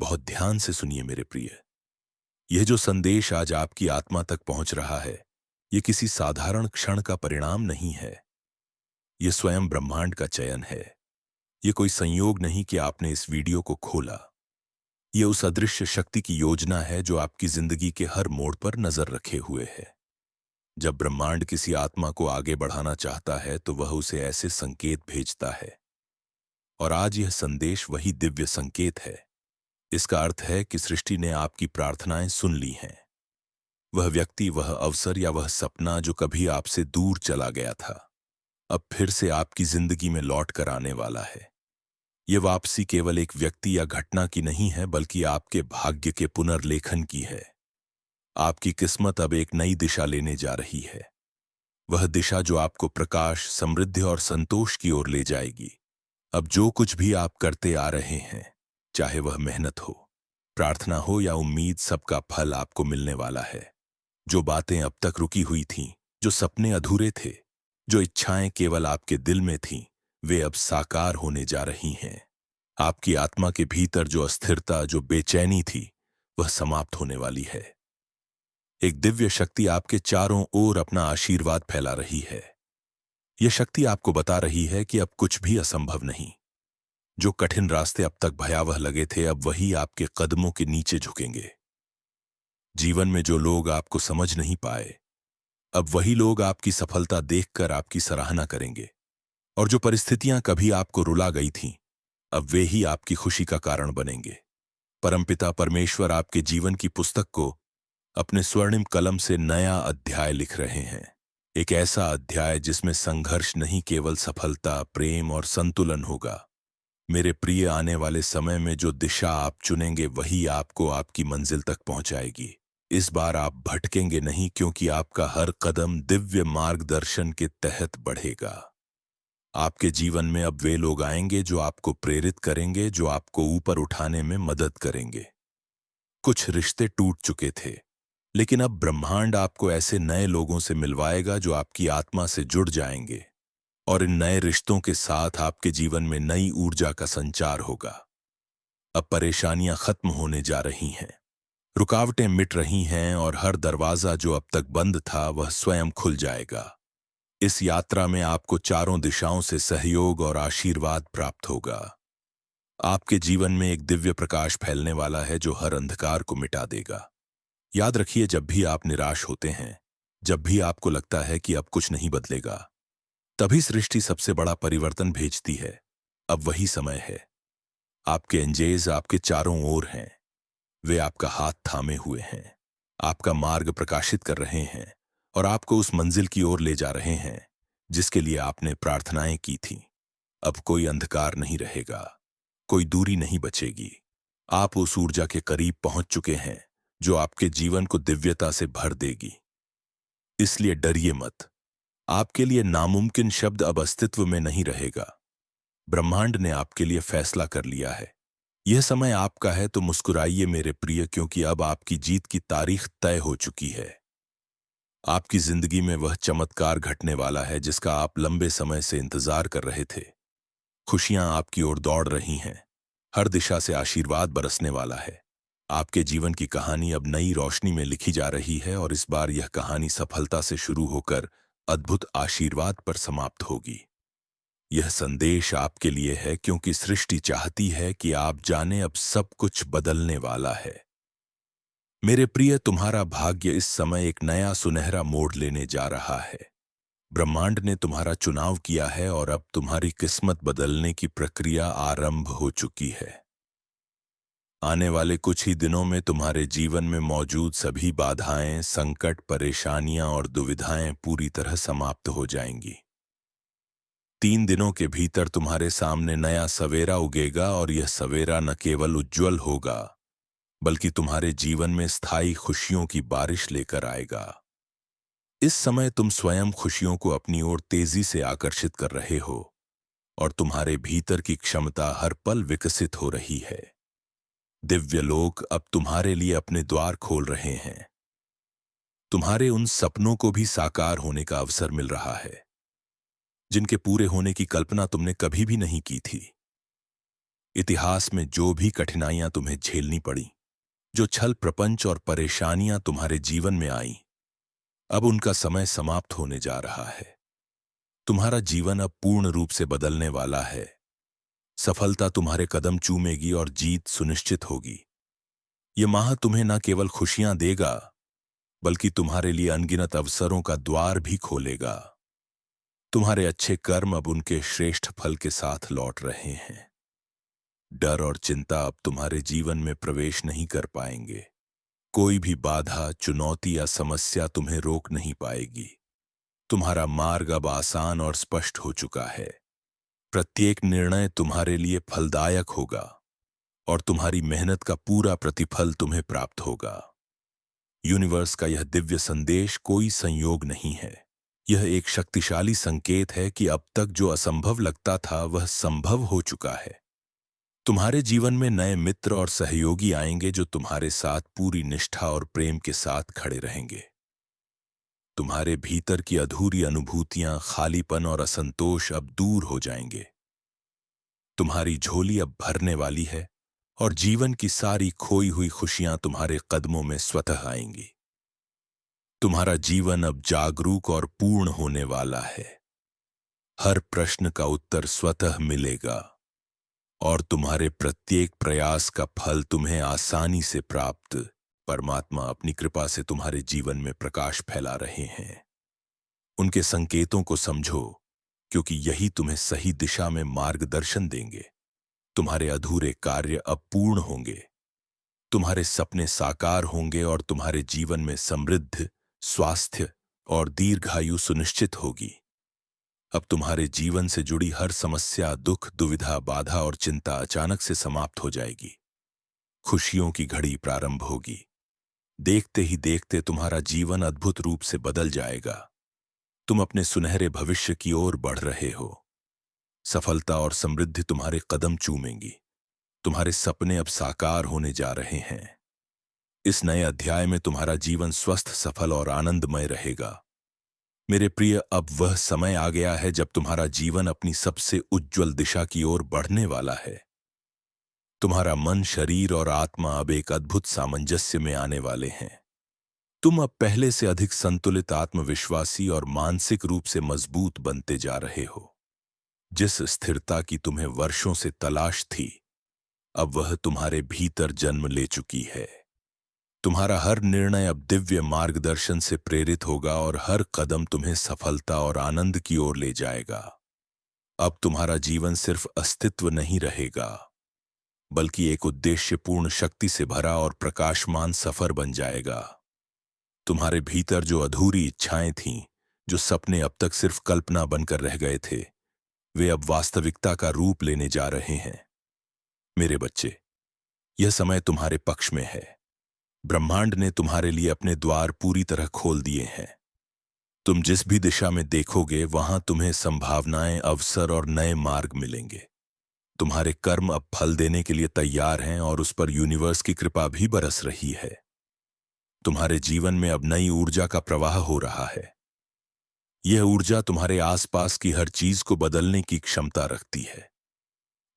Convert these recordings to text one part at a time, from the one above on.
बहुत ध्यान से सुनिए मेरे प्रिय। यह जो संदेश आज आपकी आत्मा तक पहुंच रहा है, यह किसी साधारण क्षण का परिणाम नहीं है। यह स्वयं ब्रह्मांड का चयन है। यह कोई संयोग नहीं कि आपने इस वीडियो को खोला। यह उस अदृश्य शक्ति की योजना है जो आपकी जिंदगी के हर मोड़ पर नजर रखे हुए है। जब ब्रह्मांड किसी आत्मा को आगे बढ़ाना चाहता है तो वह उसे ऐसे संकेत भेजता है। और आज यह संदेश वही दिव्य संकेत है। इसका अर्थ है कि सृष्टि ने आपकी प्रार्थनाएं सुन ली हैं। वह व्यक्ति, वह अवसर या वह सपना जो कभी आपसे दूर चला गया था, अब फिर से आपकी जिंदगी में लौट कर आने वाला है। यह वापसी केवल एक व्यक्ति या घटना की नहीं है, बल्कि आपके भाग्य के पुनर्लेखन की है। आपकी किस्मत अब एक नई दिशा लेने जा रही है। वह दिशा जो आपको प्रकाश, समृद्धि और संतोष की ओर ले जाएगी। अब जो कुछ भी आप करते आ रहे हैं, चाहे वह मेहनत हो, प्रार्थना हो या उम्मीद, सबका फल आपको मिलने वाला है। जो बातें अब तक रुकी हुई थीं, जो सपने अधूरे थे, जो इच्छाएं केवल आपके दिल में थीं, वे अब साकार होने जा रही हैं। आपकी आत्मा के भीतर जो अस्थिरता, जो बेचैनी थी, वह समाप्त होने वाली है। एक दिव्य शक्ति आपके चारों ओर अपना आशीर्वाद फैला रही है। यह शक्ति आपको बता रही है कि अब कुछ भी असंभव नहीं। जो कठिन रास्ते अब तक भयावह लगे थे, अब वही आपके कदमों के नीचे झुकेंगे। जीवन में जो लोग आपको समझ नहीं पाए, अब वही लोग आपकी सफलता देखकर आपकी सराहना करेंगे। और जो परिस्थितियां कभी आपको रुला गई थीं, अब वे ही आपकी खुशी का कारण बनेंगे। परमपिता परमेश्वर आपके जीवन की पुस्तक को अपने स्वर्णिम कलम से नया अध्याय लिख रहे हैं। एक ऐसा अध्याय जिसमें संघर्ष नहीं, केवल सफलता, प्रेम और संतुलन होगा। मेरे प्रिय, आने वाले समय में जो दिशा आप चुनेंगे वही आपको आपकी मंजिल तक पहुंचाएगी। इस बार आप भटकेंगे नहीं, क्योंकि आपका हर कदम दिव्य मार्गदर्शन के तहत बढ़ेगा। आपके जीवन में अब वे लोग आएंगे जो आपको प्रेरित करेंगे, जो आपको ऊपर उठाने में मदद करेंगे। कुछ रिश्ते टूट चुके थे, लेकिन अब ब्रह्मांड आपको ऐसे नए लोगों से मिलवाएगा जो आपकी आत्मा से जुड़ जाएंगे। और इन नए रिश्तों के साथ आपके जीवन में नई ऊर्जा का संचार होगा। अब परेशानियां खत्म होने जा रही हैं, रुकावटें मिट रही हैं और हर दरवाजा जो अब तक बंद था वह स्वयं खुल जाएगा। इस यात्रा में आपको चारों दिशाओं से सहयोग और आशीर्वाद प्राप्त होगा। आपके जीवन में एक दिव्य प्रकाश फैलने वाला है जो हर अंधकार को मिटा देगा। याद रखिए, जब भी आप निराश होते हैं, जब भी आपको लगता है कि अब कुछ नहीं बदलेगा, तभी सृष्टि सबसे बड़ा परिवर्तन भेजती है। अब वही समय है। आपके एंजेल्स आपके चारों ओर हैं। वे आपका हाथ थामे हुए हैं, आपका मार्ग प्रकाशित कर रहे हैं और आपको उस मंजिल की ओर ले जा रहे हैं जिसके लिए आपने प्रार्थनाएं की थीं। अब कोई अंधकार नहीं रहेगा, कोई दूरी नहीं बचेगी। आप उस ऊर्जा के करीब पहुंच चुके हैं जो आपके जीवन को दिव्यता से भर देगी। इसलिए डरिए मत। आपके लिए नामुमकिन शब्द अब अस्तित्व में नहीं रहेगा। ब्रह्मांड ने आपके लिए फैसला कर लिया है। यह समय आपका है, तो मुस्कुराइए मेरे प्रिय, क्योंकि अब आपकी जीत की तारीख तय हो चुकी है। आपकी जिंदगी में वह चमत्कार घटने वाला है जिसका आप लंबे समय से इंतजार कर रहे थे। खुशियां आपकी ओर दौड़ रही हैं। हर दिशा से आशीर्वाद बरसने वाला है। आपके जीवन की कहानी अब नई रोशनी में लिखी जा रही है और इस बार यह कहानी सफलता से शुरू होकर अद्भुत आशीर्वाद पर समाप्त होगी। यह संदेश आपके लिए है, क्योंकि सृष्टि चाहती है कि आप जाने अब सब कुछ बदलने वाला है। मेरे प्रिय, तुम्हारा भाग्य इस समय एक नया सुनहरा मोड़ लेने जा रहा है। ब्रह्मांड ने तुम्हारा चुनाव किया है और अब तुम्हारी किस्मत बदलने की प्रक्रिया आरंभ हो चुकी है। आने वाले कुछ ही दिनों में तुम्हारे जीवन में मौजूद सभी बाधाएं, संकट, परेशानियां और दुविधाएं पूरी तरह समाप्त हो जाएंगी। 3 दिनों के भीतर तुम्हारे सामने नया सवेरा उगेगा और यह सवेरा न केवल उज्जवल होगा, बल्कि तुम्हारे जीवन में स्थायी खुशियों की बारिश लेकर आएगा। इस समय तुम स्वयं खुशियों को अपनी ओर तेजी से आकर्षित कर रहे हो और तुम्हारे भीतर की क्षमता हर पल विकसित हो रही है। दिव्य लोक अब तुम्हारे लिए अपने द्वार खोल रहे हैं। तुम्हारे उन सपनों को भी साकार होने का अवसर मिल रहा है जिनके पूरे होने की कल्पना तुमने कभी भी नहीं की थी। इतिहास में जो भी कठिनाइयां तुम्हें झेलनी पड़ी, जो छल प्रपंच और परेशानियां तुम्हारे जीवन में आई, अब उनका समय समाप्त होने जा रहा है। तुम्हारा जीवन अब पूर्ण रूप से बदलने वाला है। सफलता तुम्हारे कदम चूमेगी और जीत सुनिश्चित होगी। यह माह तुम्हें न केवल खुशियां देगा, बल्कि तुम्हारे लिए अनगिनत अवसरों का द्वार भी खोलेगा। तुम्हारे अच्छे कर्म अब उनके श्रेष्ठ फल के साथ लौट रहे हैं। डर और चिंता अब तुम्हारे जीवन में प्रवेश नहीं कर पाएंगे। कोई भी बाधा, चुनौती या समस्या तुम्हें रोक नहीं पाएगी। तुम्हारा मार्ग अब आसान और स्पष्ट हो चुका है। प्रत्येक निर्णय तुम्हारे लिए फलदायक होगा और तुम्हारी मेहनत का पूरा प्रतिफल तुम्हें प्राप्त होगा। यूनिवर्स का यह दिव्य संदेश कोई संयोग नहीं है। यह एक शक्तिशाली संकेत है कि अब तक जो असंभव लगता था वह संभव हो चुका है। तुम्हारे जीवन में नए मित्र और सहयोगी आएंगे जो तुम्हारे साथ पूरी निष्ठा और प्रेम के साथ खड़े रहेंगे। तुम्हारे भीतर की अधूरी अनुभूतियां, खालीपन और असंतोष अब दूर हो जाएंगे। तुम्हारी झोली अब भरने वाली है और जीवन की सारी खोई हुई खुशियां तुम्हारे कदमों में स्वतः आएंगी। तुम्हारा जीवन अब जागरूक और पूर्ण होने वाला है। हर प्रश्न का उत्तर स्वतः मिलेगा और तुम्हारे प्रत्येक प्रयास का फल तुम्हें आसानी से प्राप्त। परमात्मा अपनी कृपा से तुम्हारे जीवन में प्रकाश फैला रहे हैं। उनके संकेतों को समझो, क्योंकि यही तुम्हें सही दिशा में मार्गदर्शन देंगे। तुम्हारे अधूरे कार्य अब पूर्ण होंगे, तुम्हारे सपने साकार होंगे और तुम्हारे जीवन में समृद्ध, स्वास्थ्य और दीर्घायु सुनिश्चित होगी। अब तुम्हारे जीवन से जुड़ी हर समस्या, दुख, दुविधा, बाधा और चिंता अचानक से समाप्त हो जाएगी। खुशियों की घड़ी प्रारंभ होगी। देखते ही देखते तुम्हारा जीवन अद्भुत रूप से बदल जाएगा। तुम अपने सुनहरे भविष्य की ओर बढ़ रहे हो। सफलता और समृद्धि तुम्हारे कदम चूमेंगी। तुम्हारे सपने अब साकार होने जा रहे हैं। इस नए अध्याय में तुम्हारा जीवन स्वस्थ, सफल और आनंदमय रहेगा। मेरे प्रिय, अब वह समय आ गया है जब तुम्हारा जीवन अपनी सबसे उज्जवल दिशा की ओर बढ़ने वाला है। तुम्हारा मन, शरीर और आत्मा अब एक अद्भुत सामंजस्य में आने वाले हैं। तुम अब पहले से अधिक संतुलित, आत्मविश्वासी और मानसिक रूप से मजबूत बनते जा रहे हो। जिस स्थिरता की तुम्हें वर्षों से तलाश थी, अब वह तुम्हारे भीतर जन्म ले चुकी है। तुम्हारा हर निर्णय अब दिव्य मार्गदर्शन से प्रेरित होगा और हर कदम तुम्हें सफलता और आनंद की ओर ले जाएगा। अब तुम्हारा जीवन सिर्फ अस्तित्व नहीं रहेगा, बल्कि एक उद्देश्यपूर्ण, शक्ति से भरा और प्रकाशमान सफर बन जाएगा। तुम्हारे भीतर जो अधूरी इच्छाएं थीं, जो सपने अब तक सिर्फ कल्पना बनकर रह गए थे, वे अब वास्तविकता का रूप लेने जा रहे हैं। मेरे बच्चे, यह समय तुम्हारे पक्ष में है। ब्रह्मांड ने तुम्हारे लिए अपने द्वार पूरी तरह खोल दिए हैं। तुम जिस भी दिशा में देखोगे, वहां तुम्हें संभावनाएं, अवसर और नए मार्ग मिलेंगे। तुम्हारे कर्म अब फल देने के लिए तैयार हैं और उस पर यूनिवर्स की कृपा भी बरस रही है। तुम्हारे जीवन में अब नई ऊर्जा का प्रवाह हो रहा है। यह ऊर्जा तुम्हारे आसपास की हर चीज को बदलने की क्षमता रखती है।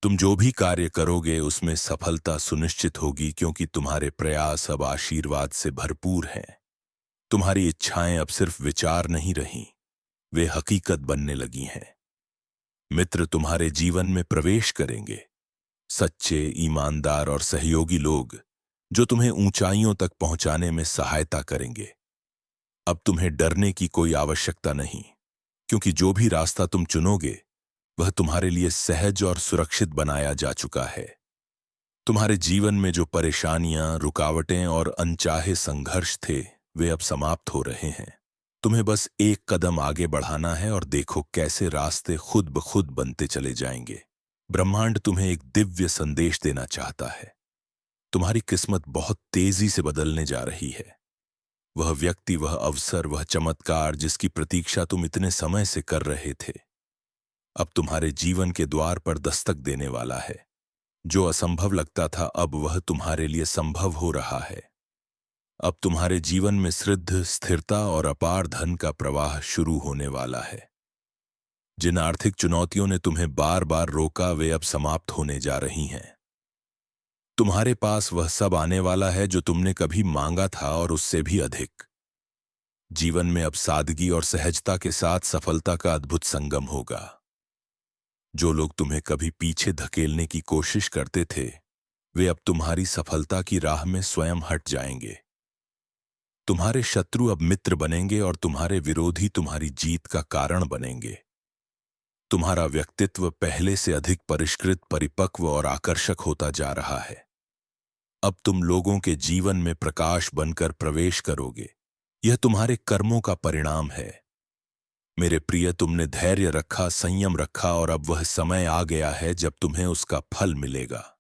तुम जो भी कार्य करोगे उसमें सफलता सुनिश्चित होगी, क्योंकि तुम्हारे प्रयास अब आशीर्वाद से भरपूर हैं। तुम्हारी इच्छाएं अब सिर्फ विचार नहीं रहीं, वे हकीकत बनने लगी हैं। मित्र तुम्हारे जीवन में प्रवेश करेंगे, सच्चे, ईमानदार और सहयोगी लोग, जो तुम्हें ऊंचाइयों तक पहुंचाने में सहायता करेंगे। अब तुम्हें डरने की कोई आवश्यकता नहीं, क्योंकि जो भी रास्ता तुम चुनोगे वह तुम्हारे लिए सहज और सुरक्षित बनाया जा चुका है। तुम्हारे जीवन में जो परेशानियां, रुकावटें और अनचाहे संघर्ष थे, वे अब समाप्त हो रहे हैं। तुम्हें बस एक कदम आगे बढ़ाना है और देखो कैसे रास्ते खुद ब खुद बनते चले जाएंगे। ब्रह्मांड तुम्हें एक दिव्य संदेश देना चाहता है। तुम्हारी किस्मत बहुत तेजी से बदलने जा रही है। वह व्यक्ति, वह अवसर, वह चमत्कार जिसकी प्रतीक्षा तुम इतने समय से कर रहे थे, अब तुम्हारे जीवन के द्वार पर दस्तक देने वाला है। जो असंभव लगता था, अब वह तुम्हारे लिए संभव हो रहा है। अब तुम्हारे जीवन में समृद्धि, स्थिरता और अपार धन का प्रवाह शुरू होने वाला है। जिन आर्थिक चुनौतियों ने तुम्हें बार बार रोका वे अब समाप्त होने जा रही हैं। तुम्हारे पास वह सब आने वाला है जो तुमने कभी मांगा था और उससे भी अधिक। जीवन में अब सादगी और सहजता के साथ सफलता का अद्भुत संगम होगा। जो लोग तुम्हें कभी पीछे धकेलने की कोशिश करते थे वे अब तुम्हारी सफलता की राह में स्वयं हट जाएंगे। तुम्हारे शत्रु अब मित्र बनेंगे और तुम्हारे विरोधी तुम्हारी जीत का कारण बनेंगे। तुम्हारा व्यक्तित्व पहले से अधिक परिष्कृत, परिपक्व और आकर्षक होता जा रहा है। अब तुम लोगों के जीवन में प्रकाश बनकर प्रवेश करोगे। यह तुम्हारे कर्मों का परिणाम है। मेरे प्रिय, तुमने धैर्य रखा, संयम रखा और अब वह समय आ गया है जब तुम्हें उसका फल मिलेगा।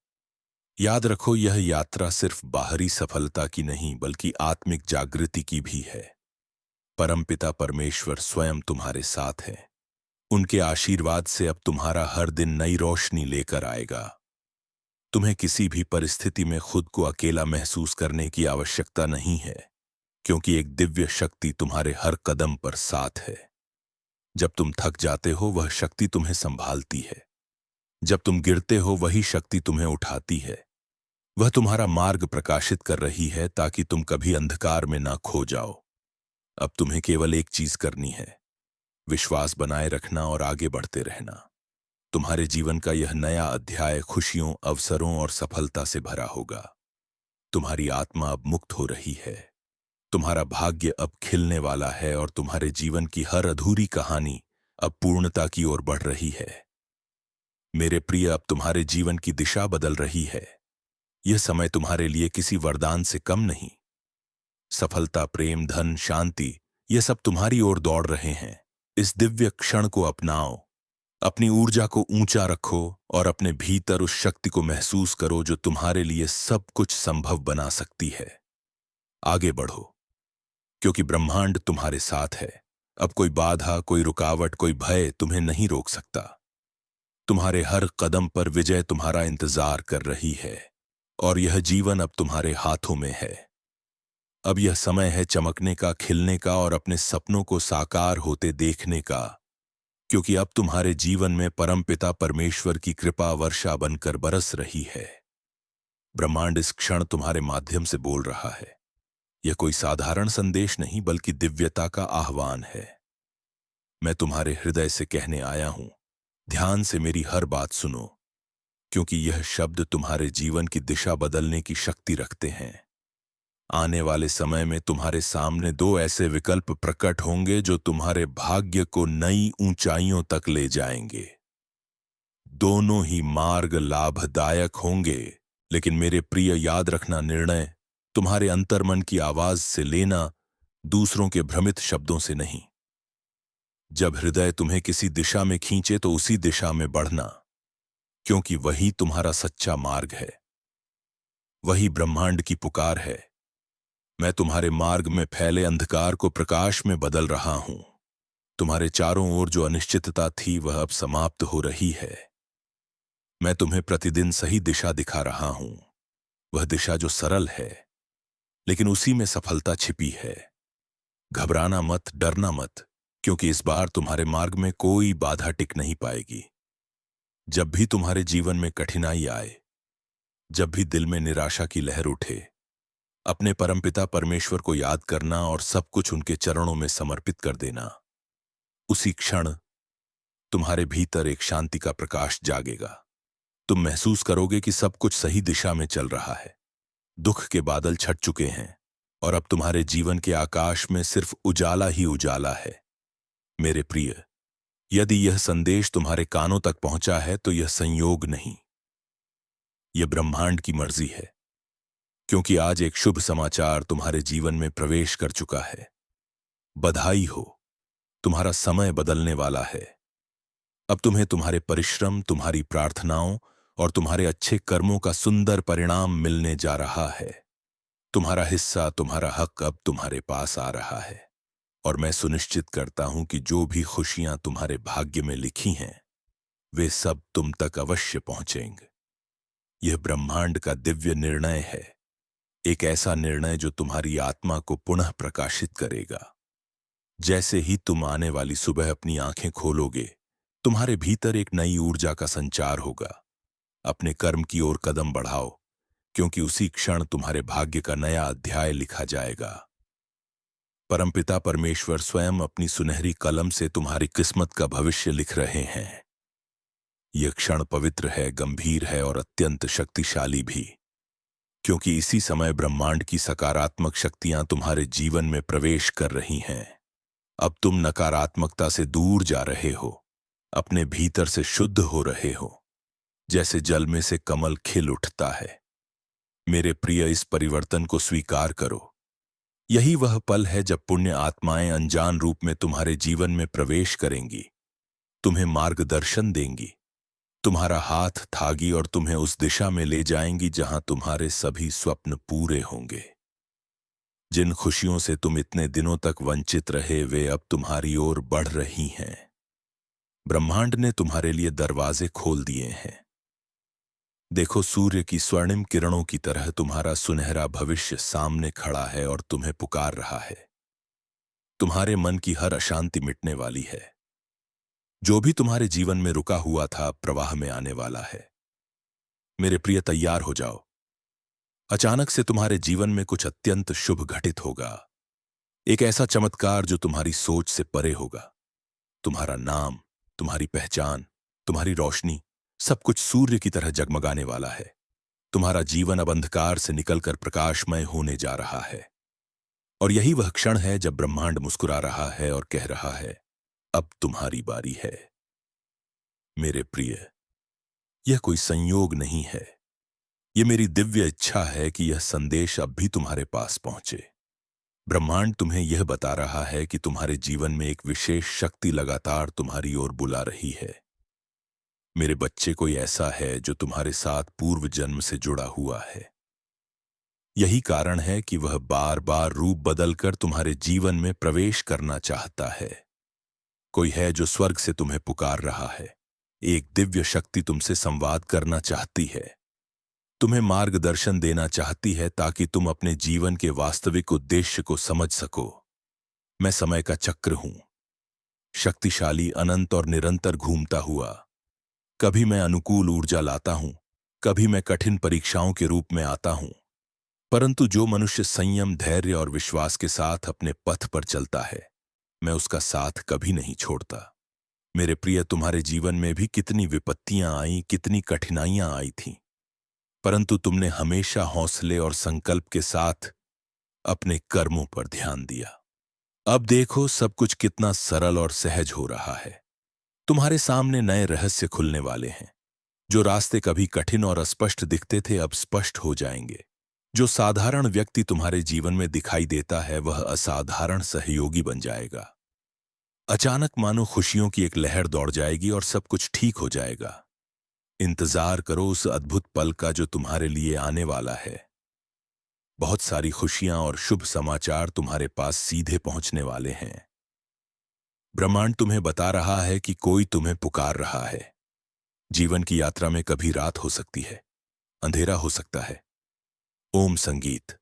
याद रखो, यह यात्रा सिर्फ बाहरी सफलता की नहीं बल्कि आत्मिक जागृति की भी है। परमपिता परमेश्वर स्वयं तुम्हारे साथ है। उनके आशीर्वाद से अब तुम्हारा हर दिन नई रोशनी लेकर आएगा। तुम्हें किसी भी परिस्थिति में खुद को अकेला महसूस करने की आवश्यकता नहीं है, क्योंकि एक दिव्य शक्ति तुम्हारे हर कदम पर साथ है। जब तुम थक जाते हो वह शक्ति तुम्हें संभालती है। जब तुम गिरते हो वही शक्ति तुम्हें उठाती है। वह तुम्हारा मार्ग प्रकाशित कर रही है ताकि तुम कभी अंधकार में ना खो जाओ। अब तुम्हें केवल एक चीज करनी है, विश्वास बनाए रखना और आगे बढ़ते रहना। तुम्हारे जीवन का यह नया अध्याय खुशियों, अवसरों और सफलता से भरा होगा। तुम्हारी आत्मा अब मुक्त हो रही है। तुम्हारा भाग्य अब खिलने वाला है और तुम्हारे जीवन की हर अधूरी कहानी अब पूर्णता की ओर बढ़ रही है। मेरे प्रिय, अब तुम्हारे जीवन की दिशा बदल रही है। यह समय तुम्हारे लिए किसी वरदान से कम नहीं। सफलता, प्रेम, धन, शांति, ये सब तुम्हारी ओर दौड़ रहे हैं। इस दिव्य क्षण को अपनाओ। अपनी ऊर्जा को ऊंचा रखो और अपने भीतर उस शक्ति को महसूस करो जो तुम्हारे लिए सब कुछ संभव बना सकती है। आगे बढ़ो, क्योंकि ब्रह्मांड तुम्हारे साथ है। अब कोई बाधा, कोई रुकावट, कोई भय तुम्हें नहीं रोक सकता। तुम्हारे हर कदम पर विजय तुम्हारा इंतजार कर रही है और यह जीवन अब तुम्हारे हाथों में है। अब यह समय है चमकने का, खिलने का और अपने सपनों को साकार होते देखने का, क्योंकि अब तुम्हारे जीवन में परमपिता परमेश्वर की कृपा वर्षा बनकर बरस रही है। ब्रह्मांड इस क्षण तुम्हारे माध्यम से बोल रहा है। यह कोई साधारण संदेश नहीं बल्कि दिव्यता का आह्वान है। मैं तुम्हारे हृदय से कहने आया हूं, ध्यान से मेरी हर बात सुनो, क्योंकि यह शब्द तुम्हारे जीवन की दिशा बदलने की शक्ति रखते हैं। आने वाले समय में तुम्हारे सामने दो ऐसे विकल्प प्रकट होंगे जो तुम्हारे भाग्य को नई ऊंचाइयों तक ले जाएंगे। दोनों ही मार्ग लाभदायक होंगे, लेकिन मेरे प्रिय, याद रखना, निर्णय तुम्हारे अंतर्मन की आवाज से लेना, दूसरों के भ्रमित शब्दों से नहीं। जब हृदय तुम्हें किसी दिशा में खींचे तो उसी दिशा में बढ़ना, क्योंकि वही तुम्हारा सच्चा मार्ग है। वही ब्रह्मांड की पुकार है। मैं तुम्हारे मार्ग में फैले अंधकार को प्रकाश में बदल रहा हूं। तुम्हारे चारों ओर जो अनिश्चितता थी वह अब समाप्त हो रही है। मैं तुम्हें प्रतिदिन सही दिशा दिखा रहा हूं, वह दिशा जो सरल है, लेकिन उसी में सफलता छिपी है। घबराना मत, डरना मत, क्योंकि इस बार तुम्हारे मार्ग में कोई बाधा टिक नहीं पाएगी। जब भी तुम्हारे जीवन में कठिनाई आए, जब भी दिल में निराशा की लहर उठे, अपने परमपिता परमेश्वर को याद करना और सब कुछ उनके चरणों में समर्पित कर देना। उसी क्षण तुम्हारे भीतर एक शांति का प्रकाश जागेगा। तुम महसूस करोगे कि सब कुछ सही दिशा में चल रहा है। दुख के बादल छट चुके हैं और अब तुम्हारे जीवन के आकाश में सिर्फ उजाला ही उजाला है। मेरे प्रिय, यदि यह संदेश तुम्हारे कानों तक पहुंचा है तो यह संयोग नहीं, यह ब्रह्मांड की मर्जी है, क्योंकि आज एक शुभ समाचार तुम्हारे जीवन में प्रवेश कर चुका है। बधाई हो, तुम्हारा समय बदलने वाला है। अब तुम्हें तुम्हारे परिश्रम, तुम्हारी प्रार्थनाओं और तुम्हारे अच्छे कर्मों का सुंदर परिणाम मिलने जा रहा है। तुम्हारा हिस्सा, तुम्हारा हक अब तुम्हारे पास आ रहा है और मैं सुनिश्चित करता हूं कि जो भी खुशियां तुम्हारे भाग्य में लिखी हैं वे सब तुम तक अवश्य पहुंचेंगे। यह ब्रह्मांड का दिव्य निर्णय है, एक ऐसा निर्णय जो तुम्हारी आत्मा को पुनः प्रकाशित करेगा। जैसे ही तुम आने वाली सुबह अपनी आंखें खोलोगे, तुम्हारे भीतर एक नई ऊर्जा का संचार होगा। अपने कर्म की ओर कदम बढ़ाओ, क्योंकि उसी क्षण तुम्हारे भाग्य का नया अध्याय लिखा जाएगा। परमपिता परमेश्वर स्वयं अपनी सुनहरी कलम से तुम्हारी किस्मत का भविष्य लिख रहे हैं। यह क्षण पवित्र है, गंभीर है और अत्यंत शक्तिशाली भी, क्योंकि इसी समय ब्रह्मांड की सकारात्मक शक्तियां तुम्हारे जीवन में प्रवेश कर रही हैं। अब तुम नकारात्मकता से दूर जा रहे हो, अपने भीतर से शुद्ध हो रहे हो, जैसे जल में से कमल खिल उठता है। मेरे प्रिय, इस परिवर्तन को स्वीकार करो। यही वह पल है जब पुण्य आत्माएं अनजान रूप में तुम्हारे जीवन में प्रवेश करेंगी, तुम्हें मार्गदर्शन देंगी, तुम्हारा हाथ थागी और तुम्हें उस दिशा में ले जाएंगी जहां तुम्हारे सभी स्वप्न पूरे होंगे। जिन खुशियों से तुम इतने दिनों तक वंचित रहे, वे अब तुम्हारी ओर बढ़ रही हैं। ब्रह्मांड ने तुम्हारे लिए दरवाजे खोल दिए हैं। देखो, सूर्य की स्वर्णिम किरणों की तरह तुम्हारा सुनहरा भविष्य सामने खड़ा है और तुम्हें पुकार रहा है। तुम्हारे मन की हर अशांति मिटने वाली है। जो भी तुम्हारे जीवन में रुका हुआ था, प्रवाह में आने वाला है। मेरे प्रिय, तैयार हो जाओ। अचानक से तुम्हारे जीवन में कुछ अत्यंत शुभ घटित होगा। एक ऐसा चमत्कार जो तुम्हारी सोच से परे होगा। तुम्हारा नाम, तुम्हारी पहचान, तुम्हारी रोशनी, सब कुछ सूर्य की तरह जगमगाने वाला है। तुम्हारा जीवन अब अंधकार से निकलकर प्रकाशमय होने जा रहा है। और यही वह क्षण है जब ब्रह्मांड मुस्कुरा रहा है और कह रहा है, अब तुम्हारी बारी है। मेरे प्रिय, यह कोई संयोग नहीं है। यह मेरी दिव्य इच्छा है कि यह संदेश अब भी तुम्हारे पास पहुंचे। ब्रह्मांड तुम्हें यह बता रहा है कि तुम्हारे जीवन में एक विशेष शक्ति लगातार तुम्हारी ओर बुला रही है। मेरे बच्चे, कोई ऐसा है जो तुम्हारे साथ पूर्व जन्म से जुड़ा हुआ है। यही कारण है कि वह बार बार रूप बदलकर तुम्हारे जीवन में प्रवेश करना चाहता है। कोई है जो स्वर्ग से तुम्हें पुकार रहा है। एक दिव्य शक्ति तुमसे संवाद करना चाहती है, तुम्हें मार्गदर्शन देना चाहती है ताकि तुम अपने जीवन के वास्तविक उद्देश्य को समझ सको। मैं समय का चक्र हूं, शक्तिशाली, अनंत और निरंतर घूमता हुआ। कभी मैं अनुकूल ऊर्जा लाता हूं, कभी मैं कठिन परीक्षाओं के रूप में आता हूं। परंतु जो मनुष्य संयम, धैर्य और विश्वास के साथ अपने पथ पर चलता है, मैं उसका साथ कभी नहीं छोड़ता। मेरे प्रिय, तुम्हारे जीवन में भी कितनी विपत्तियां आई, कितनी कठिनाइयां आई थीं, परंतु तुमने हमेशा हौसले और संकल्प के साथ अपने कर्मों पर ध्यान दिया। अब देखो, सब कुछ कितना सरल और सहज हो रहा है। तुम्हारे सामने नए रहस्य खुलने वाले हैं। जो रास्ते कभी कठिन और अस्पष्ट दिखते थे, अब स्पष्ट हो जाएंगे। जो साधारण व्यक्ति तुम्हारे जीवन में दिखाई देता है, वह असाधारण सहयोगी बन जाएगा। अचानक मानो खुशियों की एक लहर दौड़ जाएगी और सब कुछ ठीक हो जाएगा। इंतजार करो उस अद्भुत पल का जो तुम्हारे लिए आने वाला है। बहुत सारी खुशियां और शुभ समाचार तुम्हारे पास सीधे पहुंचने वाले हैं। ब्रह्मांड तुम्हें बता रहा है कि कोई तुम्हें पुकार रहा है। जीवन की यात्रा में कभी रात हो सकती है, अंधेरा हो सकता है। ओम संगीत।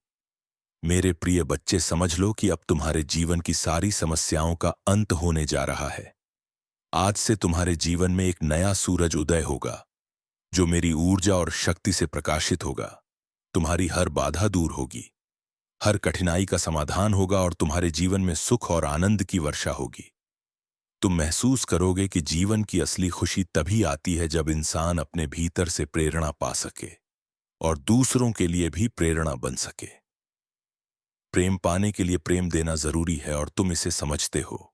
मेरे प्रिय बच्चे, समझ लो कि अब तुम्हारे जीवन की सारी समस्याओं का अंत होने जा रहा है। आज से तुम्हारे जीवन में एक नया सूरज उदय होगा, जो मेरी ऊर्जा और शक्ति से प्रकाशित होगा। तुम्हारी हर बाधा दूर होगी, हर कठिनाई का समाधान होगा और तुम्हारे जीवन में सुख और आनंद की वर्षा होगी। तुम महसूस करोगे कि जीवन की असली खुशी तभी आती है जब इंसान अपने भीतर से प्रेरणा पा सके और दूसरों के लिए भी प्रेरणा बन सके। प्रेम पाने के लिए प्रेम देना जरूरी है और तुम इसे समझते हो।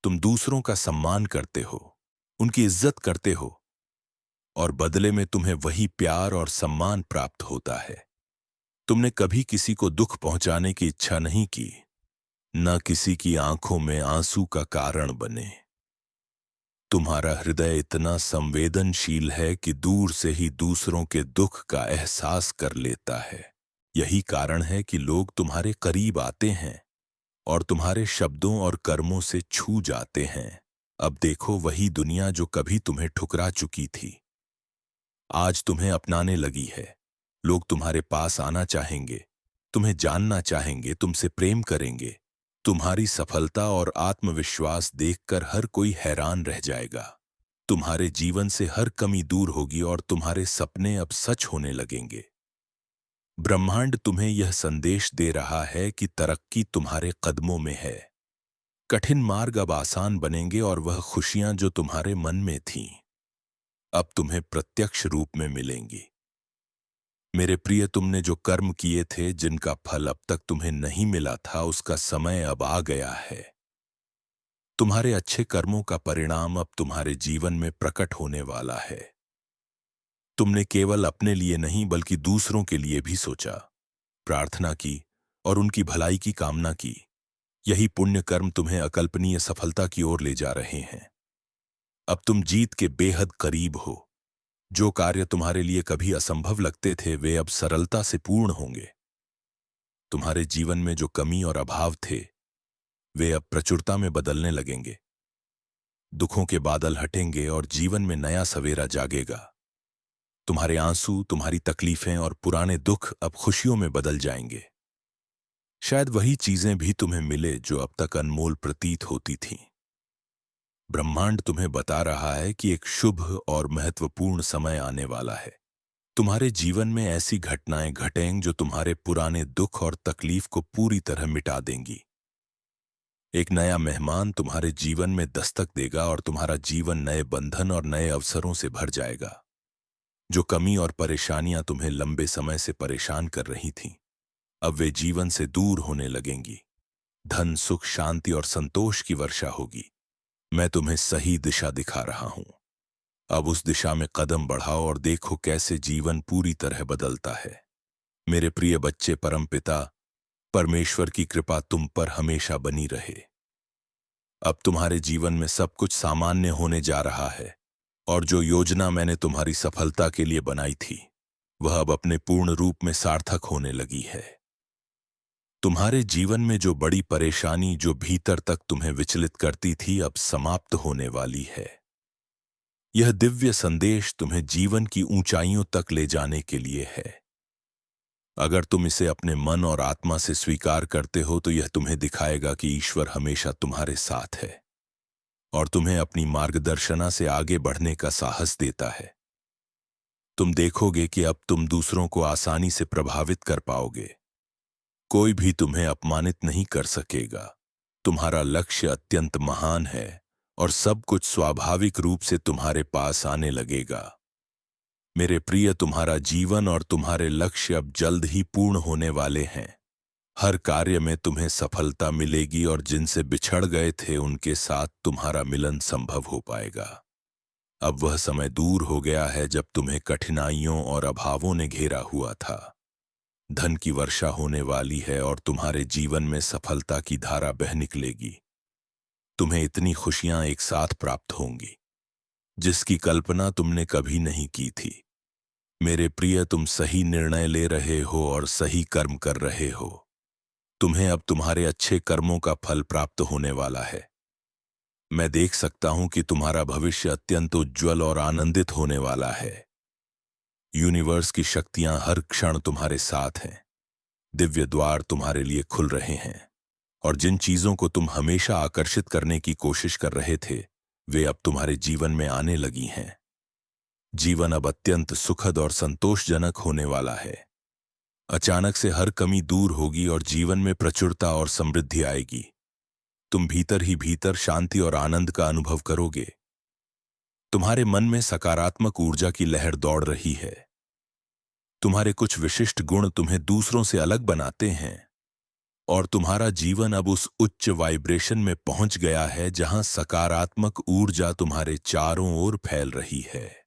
तुम दूसरों का सम्मान करते हो, उनकी इज्जत करते हो और बदले में तुम्हें वही प्यार और सम्मान प्राप्त होता है। तुमने कभी किसी को दुख पहुंचाने की इच्छा नहीं की, न किसी की आंखों में आंसू का कारण बने। तुम्हारा हृदय इतना संवेदनशील है कि दूर से ही दूसरों के दुख का एहसास कर लेता है। यही कारण है कि लोग तुम्हारे करीब आते हैं और तुम्हारे शब्दों और कर्मों से छू जाते हैं। अब देखो, वही दुनिया जो कभी तुम्हें ठुकरा चुकी थी, आज तुम्हें अपनाने लगी है। लोग तुम्हारे पास आना चाहेंगे, तुम्हें जानना चाहेंगे, तुमसे प्रेम करेंगे, तुम्हारी सफलता और आत्मविश्वास देखकर हर कोई हैरान रह जाएगा। तुम्हारे जीवन से हर कमी दूर होगी और तुम्हारे सपने अब सच होने लगेंगे। ब्रह्मांड तुम्हें यह संदेश दे रहा है कि तरक्की तुम्हारे कदमों में है। कठिन मार्ग अब आसान बनेंगे और वह खुशियां जो तुम्हारे मन में थीं, अब तुम्हें प्रत्यक्ष रूप में मिलेंगी। मेरे प्रिय, तुमने जो कर्म किए थे, जिनका फल अब तक तुम्हें नहीं मिला था, उसका समय अब आ गया है। तुम्हारे अच्छे कर्मों का परिणाम अब तुम्हारे जीवन में प्रकट होने वाला है। तुमने केवल अपने लिए नहीं बल्कि दूसरों के लिए भी सोचा, प्रार्थना की और उनकी भलाई की कामना की। यही पुण्य कर्म तुम्हें अकल्पनीय सफलता की ओर ले जा रहे हैं। अब तुम जीत के बेहद करीब हो। जो कार्य तुम्हारे लिए कभी असंभव लगते थे, वे अब सरलता से पूर्ण होंगे। तुम्हारे जीवन में जो कमी और अभाव थे, वे अब प्रचुरता में बदलने लगेंगे। दुखों के बादल हटेंगे और जीवन में नया सवेरा जागेगा। तुम्हारे आंसू, तुम्हारी तकलीफें और पुराने दुख अब खुशियों में बदल जाएंगे। शायद वही चीजें भी तुम्हें मिले जो अब तक अनमोल प्रतीत होती थीं। ब्रह्मांड तुम्हें बता रहा है कि एक शुभ और महत्वपूर्ण समय आने वाला है। तुम्हारे जीवन में ऐसी घटनाएं घटेंगी जो तुम्हारे पुराने दुख और तकलीफ को पूरी तरह मिटा देंगी। एक नया मेहमान तुम्हारे जीवन में दस्तक देगा और तुम्हारा जीवन नए बंधन और नए अवसरों से भर जाएगा। जो कमी और परेशानियां तुम्हें लंबे समय से परेशान कर रही थीं, अब वे जीवन से दूर होने लगेंगी। धन, सुख, शांति और संतोष की वर्षा होगी। मैं तुम्हें सही दिशा दिखा रहा हूं। अब उस दिशा में कदम बढ़ाओ और देखो कैसे जीवन पूरी तरह बदलता है। मेरे प्रिय बच्चे, परमपिता परमेश्वर की कृपा तुम पर हमेशा बनी रहे। अब तुम्हारे जीवन में सब कुछ सामान्य होने जा रहा है और जो योजना मैंने तुम्हारी सफलता के लिए बनाई थी, वह अब अपने पूर्ण रूप में सार्थक होने लगी है। तुम्हारे जीवन में जो बड़ी परेशानी जो भीतर तक तुम्हें विचलित करती थी, अब समाप्त होने वाली है। यह दिव्य संदेश तुम्हें जीवन की ऊंचाइयों तक ले जाने के लिए है। अगर तुम इसे अपने मन और आत्मा से स्वीकार करते हो, तो यह तुम्हें दिखाएगा कि ईश्वर हमेशा तुम्हारे साथ है और तुम्हें अपनी मार्गदर्शना से आगे बढ़ने का साहस देता है। तुम देखोगे कि अब तुम दूसरों को आसानी से प्रभावित कर पाओगे। कोई भी तुम्हें अपमानित नहीं कर सकेगा। तुम्हारा लक्ष्य अत्यंत महान है और सब कुछ स्वाभाविक रूप से तुम्हारे पास आने लगेगा। मेरे प्रिय, तुम्हारा जीवन और तुम्हारे लक्ष्य अब जल्द ही पूर्ण होने वाले हैं। हर कार्य में तुम्हें सफलता मिलेगी और जिनसे बिछड़ गए थे, उनके साथ तुम्हारा मिलन संभव हो पाएगा। अब वह समय दूर हो गया है जब तुम्हें कठिनाइयों और अभावों ने घेरा हुआ था। धन की वर्षा होने वाली है और तुम्हारे जीवन में सफलता की धारा बह निकलेगी। तुम्हें इतनी खुशियां एक साथ प्राप्त होंगी जिसकी कल्पना तुमने कभी नहीं की थी। मेरे प्रिय, तुम सही निर्णय ले रहे हो और सही कर्म कर रहे हो। तुम्हें अब तुम्हारे अच्छे कर्मों का फल प्राप्त होने वाला है। मैं देख सकता हूं कि तुम्हारा भविष्य अत्यंत उज्जवल और आनंदित होने वाला है। यूनिवर्स की शक्तियां हर क्षण तुम्हारे साथ हैं। दिव्य द्वार तुम्हारे लिए खुल रहे हैं और जिन चीजों को तुम हमेशा आकर्षित करने की कोशिश कर रहे थे, वे अब तुम्हारे जीवन में आने लगी हैं। जीवन अब अत्यंत सुखद और संतोषजनक होने वाला है। अचानक से हर कमी दूर होगी और जीवन में प्रचुरता और समृद्धि आएगी। तुम भीतर ही भीतर शांति और आनंद का अनुभव करोगे। तुम्हारे मन में सकारात्मक ऊर्जा की लहर दौड़ रही है। तुम्हारे कुछ विशिष्ट गुण तुम्हें दूसरों से अलग बनाते हैं और तुम्हारा जीवन अब उस उच्च वाइब्रेशन में पहुंच गया है जहां सकारात्मक ऊर्जा तुम्हारे चारों ओर फैल रही है।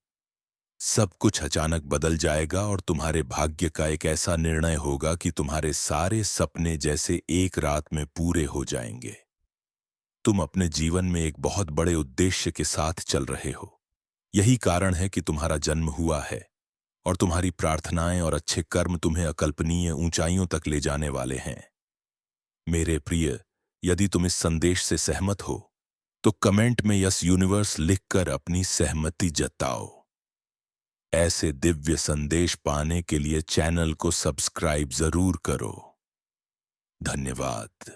सब कुछ अचानक बदल जाएगा और तुम्हारे भाग्य का एक ऐसा निर्णय होगा कि तुम्हारे सारे सपने जैसे एक रात में पूरे हो जाएंगे। तुम अपने जीवन में एक बहुत बड़े उद्देश्य के साथ चल रहे हो। यही कारण है कि तुम्हारा जन्म हुआ है और तुम्हारी प्रार्थनाएं और अच्छे कर्म तुम्हें अकल्पनीय ऊंचाइयों तक ले जाने वाले हैं। मेरे प्रिय, यदि तुम इस संदेश से सहमत हो तो कमेंट में यस यूनिवर्स लिखकर अपनी सहमति जताओ। ऐसे दिव्य संदेश पाने के लिए चैनल को सब्सक्राइब जरूर करो। धन्यवाद।